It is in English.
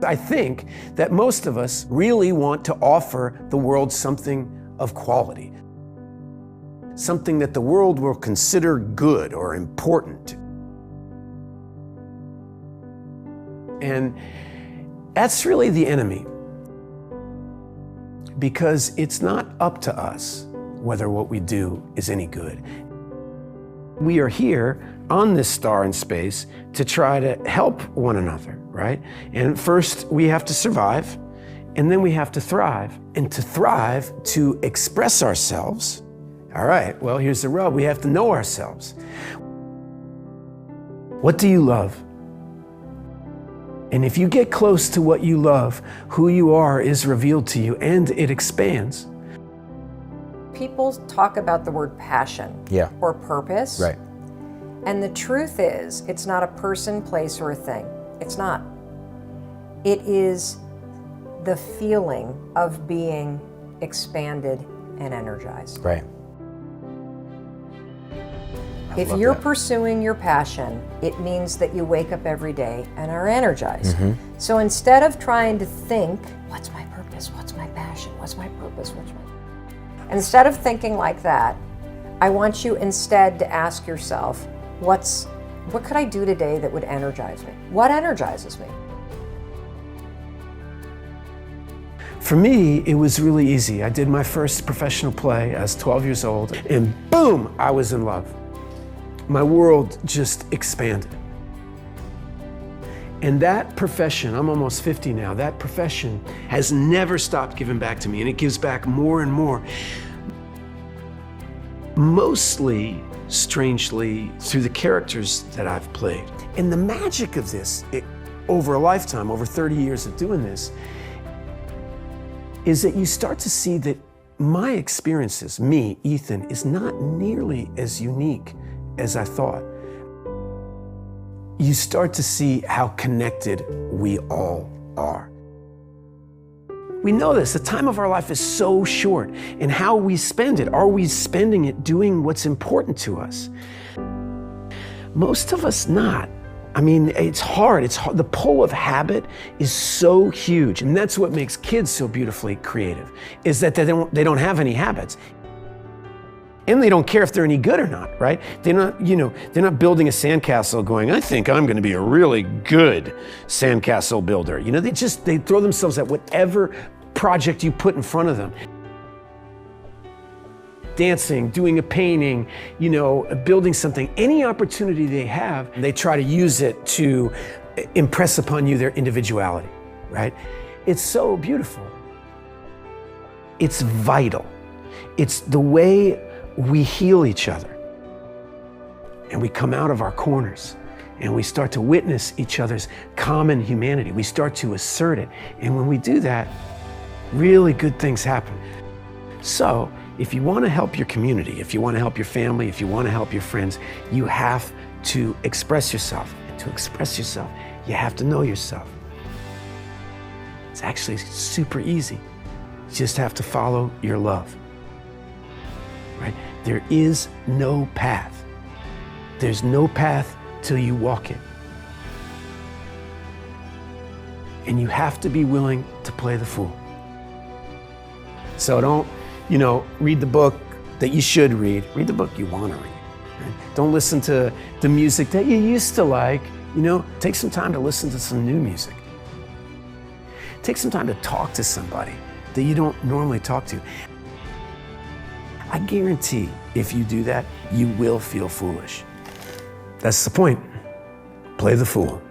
I think that most of us really want to offer the world something of quality, something that the world will consider good or important. And that's really the enemy, because it's not up to us whether what we do is any good. We are here on this star in space to try to help one another, right? And first we have to survive, and then we have to thrive. And to thrive, to express ourselves, all right, well, here's the rub. We have to know ourselves. What do you love? And if you get close to what you love, who you are is revealed to you, and it expands. People talk about the word passion or purpose. Right. And the truth is, it's not a person, place, or a thing. It's not. It is the feeling of being expanded and energized. Right. If you're pursuing your passion, it means that you wake up every day and are energized. So instead of trying to think, what's my purpose? What's my passion? What's my purpose? Instead of thinking like that, I want you instead to ask yourself, what could I do today that would energize me? What energizes me? For me, it was really easy. I did my first professional play. I was 12 years old, and boom, I was in love. My world just expanded. And that profession, I'm almost 50 now, that profession has never stopped giving back to me, and it gives back more and more. Mostly, strangely, through the characters that I've played. And the magic of this, over a lifetime, over 30 years of doing this, is that you start to see that my experiences, me, Ethan, is not nearly as unique as I thought. You start to see how connected we all are. We know this, the time of our life is so short, and how we spend it, are we spending it doing what's important to us? Most of us not. I mean, it's hard. The pull of habit is so huge, and that's what makes kids so beautifully creative, is that they don't have any habits. And they don't care if they're any good or not, right? They're not building a sandcastle going, I think I'm gonna be a really good sandcastle builder. They throw themselves at whatever project you put in front of them. Dancing, doing a painting, building something, any opportunity they have, they try to use it to impress upon you their individuality, right? It's so beautiful. It's vital. It's the way we heal each other, and we come out of our corners, and we start to witness each other's common humanity. We start to assert it, and when we do that, really good things happen. So, if you want to help your community, if you want to help your family, if you want to help your friends, you have to express yourself. And to express yourself, you have to know yourself. It's actually super easy. You just have to follow your love. Right? There is no path. There's no path till you walk it. And you have to be willing to play the fool. So don't, read the book that you should read. Read the book you want to read. Right? Don't listen to the music that you used to like. Take some time to listen to some new music. Take some time to talk to somebody that you don't normally talk to. I guarantee if you do that, you will feel foolish. That's the point. Play the fool.